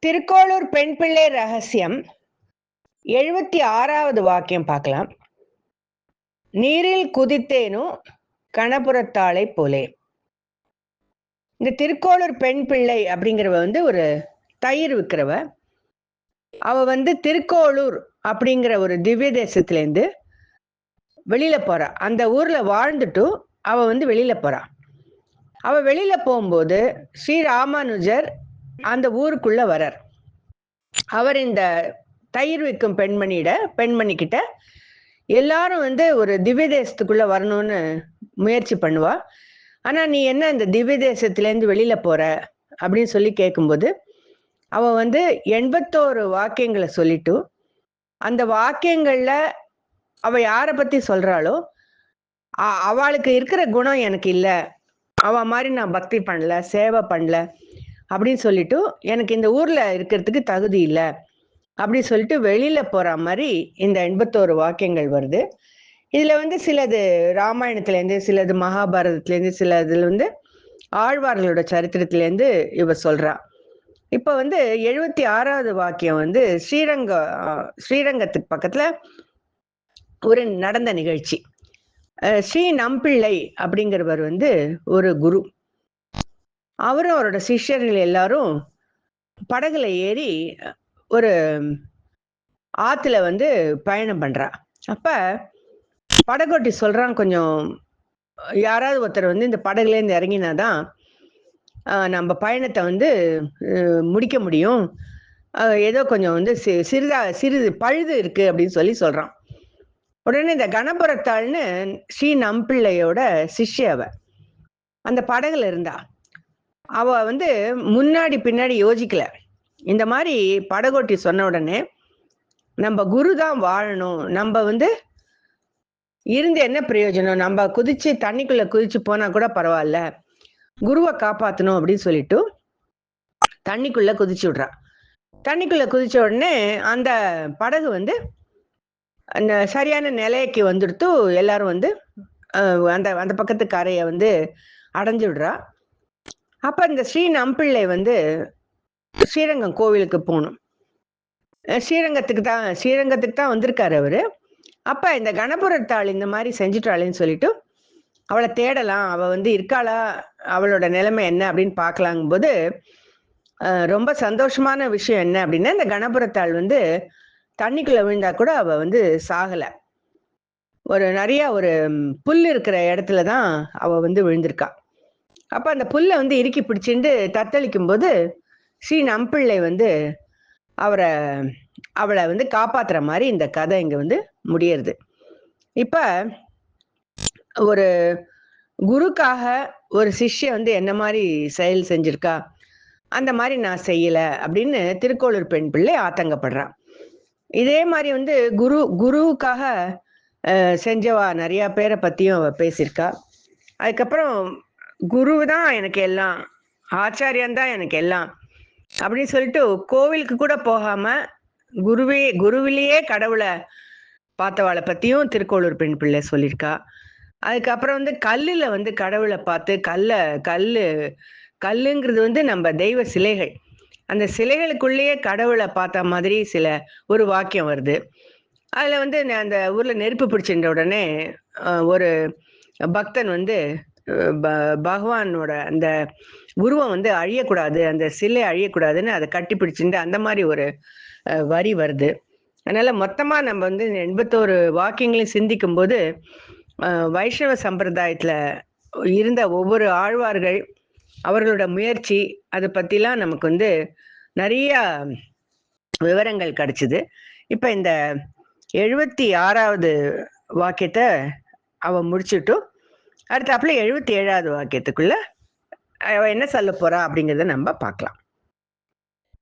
திருக்கோளூர் பெண் பிள்ளை ரகசியம் 76வது வாக்கியம் பார்க்கலாம். நீரில் குதித்தேனும் கணபுரத்தாளை போலே. இந்த திருக்கோளூர் பெண் பிள்ளை அப்படிங்கிறவ ஒரு தயிர் விற்கிறவ. அவ திருக்கோளூர் அப்படிங்கிற ஒரு திவ்ய தேசத்திலேருந்து வெளியில போறா. அந்த ஊர்ல வாழ்ந்துட்டு அவ வெளியில போறா. அவ வெளியில போகும்போது ஸ்ரீ ராமானுஜர் அந்த ஊருக்குள்ள வரார். அவர் இந்த தயிர் விற்கும் பெண்மணிக்கிட்ட எல்லாரும் ஒரு திவ்ய தேசத்துக்குள்ள வரணும்னு முயற்சி பண்ணுவா. ஆனா நீ என்ன இந்த திவ்ய தேசத்திலேருந்து வெளியில போற அப்படின்னு சொல்லி கேட்கும்போது அவ 81 வாக்கியங்களை சொல்லிட்டு, அந்த வாக்கியங்கள்ல அவ யாரை பத்தி சொல்றாளோ அவளுக்கு இருக்கிற குணம் எனக்கு இல்லை, அவ மாதிரி நான் பக்தி பண்ணல, சேவை பண்ணல அப்படின்னு சொல்லிட்டு எனக்கு இந்த ஊர்ல இருக்கிறதுக்கு தகுதி இல்லை அப்படின்னு சொல்லிட்டு வெளியில போற மாதிரி இந்த 81 வாக்கியங்கள் வருது. இதுல சிலது ராமாயணத்திலேருந்து, சிலது மகாபாரதத்திலேருந்து, சிலதுல ஆழ்வார்களோட சரித்திரத்திலேருந்து இவ சொல்றா. இப்ப 76வது வாக்கியம் ஸ்ரீரங்கத்துக்கு பக்கத்துல ஒரு நடந்த நிகழ்ச்சி. ஸ்ரீ நம்பிள்ளை அப்படிங்கிறவர் ஒரு குரு. அவரும் அவரோட சிஷ்யர்கள் எல்லாரும் படகுல ஏறி ஒரு ஆத்துல பயணம் பண்றா. அப்ப படகோட்டி சொல்றான், கொஞ்சம் யாராவது ஒருத்தர் இந்த படகுல இருந்து இறங்கினாதான் நம்ம பயணத்தை முடிக்க முடியும், ஏதோ கொஞ்சம் சிறிது பழுது இருக்கு அப்படின்னு சொல்றான். உடனே இந்த கணபுரத்தாள்னு ஸ்ரீ நம்பிள்ளையோட சிஷ்ய அவ அந்த படகுல இருந்தா. அவ முன்னாடி பின்னாடி யோசிக்கல. இந்த மாதிரி படகோட்டி சொன்ன உடனே நம்ம குரு தான் வாழணும், நம்ம இருந்து என்ன பிரயோஜனம், நம்ம தண்ணிக்குள்ள குதிச்சு போனா கூட பரவாயில்ல, குருவை காப்பாத்தணும் அப்படின்னு சொல்லிட்டு தண்ணிக்குள்ள குதிச்சு விடுறா. தண்ணிக்குள்ள குதிச்ச உடனே அந்த படகு அந்த சரியான நிலைக்கு வந்துடுத்து. எல்லாரும் அந்த அந்த பக்கத்து கரையை அடைஞ்சு விடுறா. அப்ப இந்த ஸ்ரீ நம்பிள்ளை ஸ்ரீரங்கம் கோவிலுக்கு போகணும். ஸ்ரீரங்கத்துக்கு தான் வந்திருக்காரு அவரு. அப்ப இந்த கணபுரத்தாள் இந்த மாதிரி செஞ்சுட்டாளேன்னு சொல்லிட்டு அவளை தேடலாம், அவ இருக்காளா, அவளோட நிலைமை என்ன அப்படின்னு பார்க்கலாங்கும் போது ரொம்ப சந்தோஷமான விஷயம் என்ன அப்படின்னா, இந்த கணபுரத்தாள் தண்ணிக்குள்ள விழுந்தா கூட அவ சாகல. நிறைய ஒரு புல் இருக்கிற இடத்துலதான் அவ விழுந்திருக்கா. அப்ப அந்த புல்லை இறுக்கி பிடிச்சிட்டு தத்தளிக்கும் போது ஸ்ரீ நம்பிள்ளை அவளை காப்பாத்துற மாதிரி இந்த கதை இங்க முடியறது. இப்ப ஒரு குருக்காக ஒரு சிஷ்ய என்ன மாதிரி செயல் செஞ்சிருக்கா, அந்த மாதிரி நான் செய்யல அப்படின்னு திருக்கோளூர் பெண் பிள்ளை ஆத்தங்கப்படுறான். இதே மாதிரி குருவுக்காக செஞ்சவா நிறைய பேரை பத்தியும் அவ பேசியிருக்கா. அதுக்கப்புறம் குரு தான் எனக்கு எல்லாம், ஆச்சாரியன் தான் எனக்கு எல்லாம் அப்படின்னு சொல்லிட்டு கோவிலுக்கு கூட போகாம குருவிலேயே கடவுளை பார்த்தவாளை பத்தியும் திருக்கோளூர் பெண் பிள்ளை சொல்லியிருக்கா. அதுக்கப்புறம் கல்லுல கடவுளை பார்த்து கல்லுங்கிறது நம்ம தெய்வ சிலைகள், அந்த சிலைகளுக்குள்ளேயே கடவுளை பார்த்த மாதிரி ஒரு வாக்கியம் வருது. அதுல அந்த ஊர்ல நெருப்பு பிடிச்சின்ற உடனே ஒரு பக்தன் பகவானோட அந்த உருவம் அழியக்கூடாது, அந்த சிலை அழியக்கூடாதுன்னு அதை கட்டி பிடிச்சிட்டு அந்த மாதிரி ஒரு வரி வருது. அதனால மொத்தமா நம்ம 81 வாக்கியங்களையும் சிந்திக்கும் போது வைஷ்ணவ சம்பிரதாயத்துல இருந்த ஒவ்வொரு ஆழ்வார்கள், அவர்களோட முயற்சி, அதை பத்திலாம் நமக்கு நிறைய விவரங்கள் கிடைச்சிது. இப்ப இந்த 76வது வாக்கியத்தை அவ முடிச்சுட்டு அடுத்தாப்புல 77வது வாக்கியத்துக்குள்ள அவ என்ன சொல்ல போறா அப்படிங்கிறத நம்ம பார்க்கலாம்.